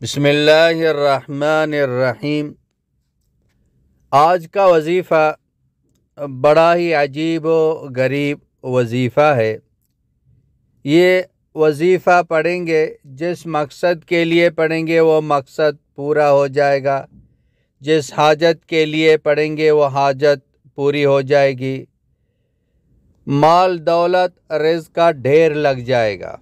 बिस्मिल्लाहिर्रहमानिर्रहीम। आज का वजीफ़ा बड़ा ही अजीब व गरीब वजीफ़ा है। ये वजीफ़ा पढ़ेंगे, जिस मकसद के लिए पढ़ेंगे वो मकसद पूरा हो जाएगा। जिस हाजत के लिए पढ़ेंगे वो हाजत पूरी हो जाएगी। माल दौलत रिज़्क़ का ढेर लग जाएगा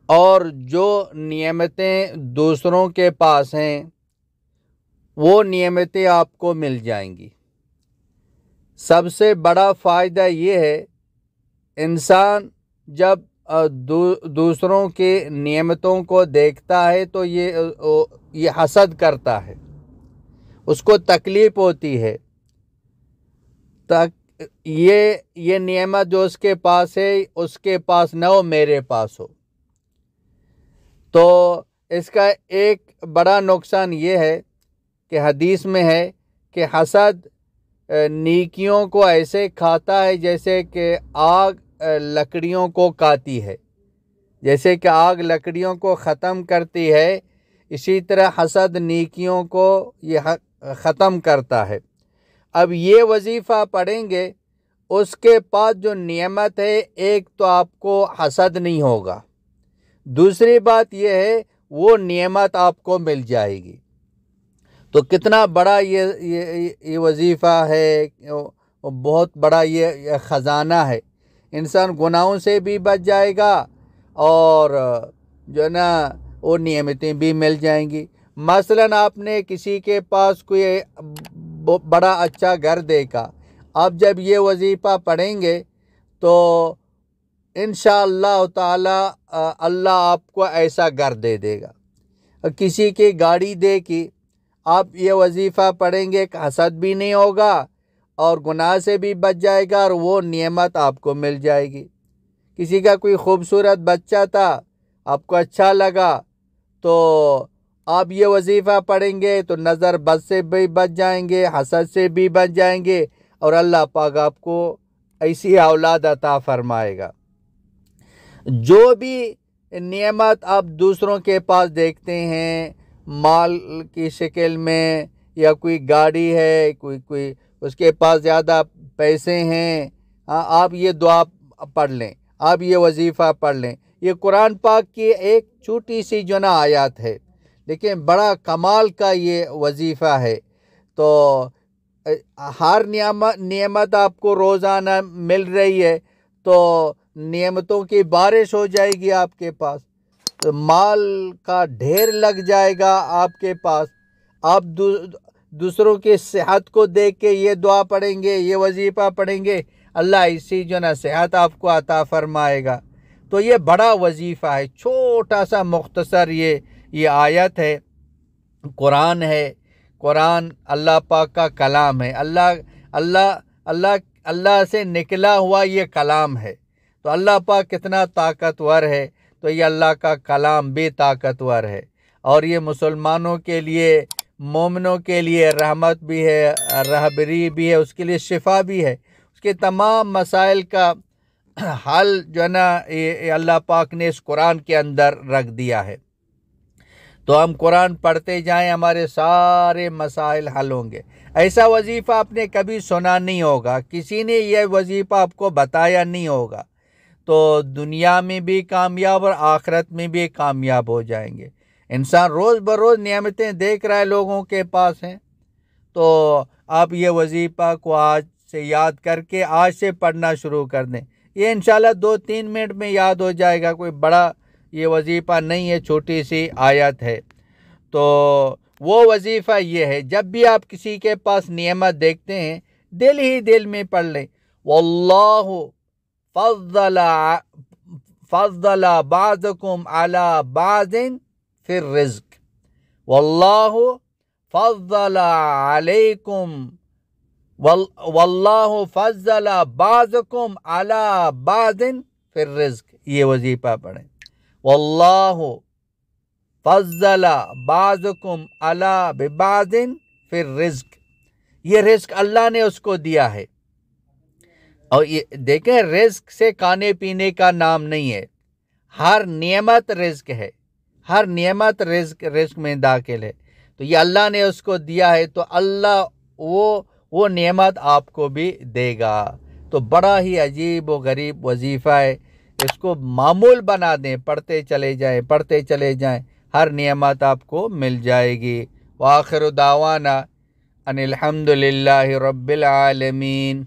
और जो नियमतें दूसरों के पास हैं वो नियमतें आपको मिल जाएंगी। सबसे बड़ा फ़ायदा ये है, इंसान जब दूसरों के नियमतों को देखता है तो ये हसद करता है, उसको तकलीफ़ होती है। तक ये नियमत जो उसके पास है उसके पास न हो, मेरे पास हो। तो इसका एक बड़ा नुकसान ये है कि हदीस में है कि हसद नेकियों को ऐसे खाता है जैसे कि आग लकड़ियों को काती है। जैसे कि आग लकड़ियों को ख़त्म करती है, इसी तरह हसद नेकियों को ये ख़त्म करता है। अब ये वजीफ़ा पढ़ेंगे, उसके पास जो नियमत है, एक तो आपको हसद नहीं होगा, दूसरी बात यह है वो नियमत आपको मिल जाएगी। तो कितना बड़ा ये वजीफ़ा है, बहुत बड़ा ये ख़जाना है। इंसान गुनाहों से भी बच जाएगा और जो है ना वो नियमतें भी मिल जाएंगी। मसलन आपने किसी के पास कोई बड़ा अच्छा घर देखा, आप जब ये वजीफ़ा पढ़ेंगे तो इंशाअल्लाह ताला अल्लाह आपको ऐसा घर दे देगा। किसी की गाड़ी देखी, आप ये वजीफ़ा पढ़ेंगे, हसद भी नहीं होगा और गुनाह से भी बच जाएगा और वो नियमत आपको मिल जाएगी। किसी का कोई खूबसूरत बच्चा था, आपको अच्छा लगा, तो आप ये वजीफ़ा पढ़ेंगे तो नज़र बद से भी बच जाएंगे, हसद से भी बच जाएंगे और अल्लाह पाक आपको ऐसी औलाद अता फरमाएगा। जो भी नियमत आप दूसरों के पास देखते हैं, माल की शक्ल में, या कोई गाड़ी है, कोई उसके पास ज़्यादा पैसे हैं, आप ये दुआ पढ़ लें, आप ये वजीफ़ा पढ़ लें। ये कुरान पाक की एक छोटी सी जो ना आयत है, लेकिन बड़ा कमाल का ये वजीफ़ा है। तो हर नियमत आपको रोज़ाना मिल रही है तो नियमतों की बारिश हो जाएगी आपके पास, तो माल का ढेर लग जाएगा आपके पास। आप दूसरों की सेहत को देख के ये दुआ पढ़ेंगे, ये वजीफ़ा पढ़ेंगे, अल्लाह इसी जो ना सेहत आपको अता फरमाएगा। तो ये बड़ा वजीफ़ा है, छोटा सा मुख्तसर ये आयत है, कुरान है। कुरान अल्लाह पाक का कलाम है, अल्लाह अल्लाह अल्लाह अल्लाह से निकला हुआ ये कलाम है। तो अल्लाह पाक कितना ताकतवर है, तो ये अल्लाह का कलाम भी ताकतवर है। और ये मुसलमानों के लिए, मोमिनों के लिए रहमत भी है, रहबरी भी है, उसके लिए शिफा भी है। उसके तमाम मसाइल का हल जो है ना ये अल्लाह पाक ने इस कुरान के अंदर रख दिया है। तो हम कुरान पढ़ते जाएं, हमारे सारे मसाइल हल होंगे। ऐसा वजीफ़ा आपने कभी सुना नहीं होगा, किसी ने यह वजीफ़ा आपको बताया नहीं होगा। तो दुनिया में भी कामयाब और आखिरत में भी कामयाब हो जाएंगे। इंसान रोज़ बरोज़ नियमतें देख रहा है, लोगों के पास हैं, तो आप ये वजीफ़ा को आज से याद करके आज से पढ़ना शुरू कर दें। ये इंशाल्लाह 2-3 मिनट में याद हो जाएगा, कोई बड़ा ये वजीफ़ा नहीं है, छोटी सी आयत है। तो वो वजीफ़ा ये है, जब भी आप किसी के पास नियमत देखते हैं, दिल ही दिल में पढ़ लें, वल्लाहु फज़्ज़ला बाज़कुम अला बाज़िन फिर रिज़्क़, वल्लाहु फज़्ज़ला अलैकुम, वल्लाहु फज़्ज़ला बाज़कुम अला बाज़िन फिर रिज़्क़। ये वजीफ़ा पढ़ें, वल्लाहु फज़्ज़ला बाज़कुम अला बिबाज़िन फिर रिज़्क़। ये रिज़्क़ अल्लाह ने उसको दिया है। और ये देखें, रिज़्क़ से खाने पीने का नाम नहीं है, हर नियमत रिज़्क़ है, हर नेमत रिस्क में दाखिल है। तो ये अल्लाह ने उसको दिया है तो अल्लाह वो नेमत आपको भी देगा। तो बड़ा ही अजीब व गरीब वजीफ़ा है, इसको मामूल बना दें, पढ़ते चले जाएं, हर नेमत आपको मिल जाएगी। व आखिर दावाना अनिल हम्दुलिल्लाहि रब्बिल आलमीन।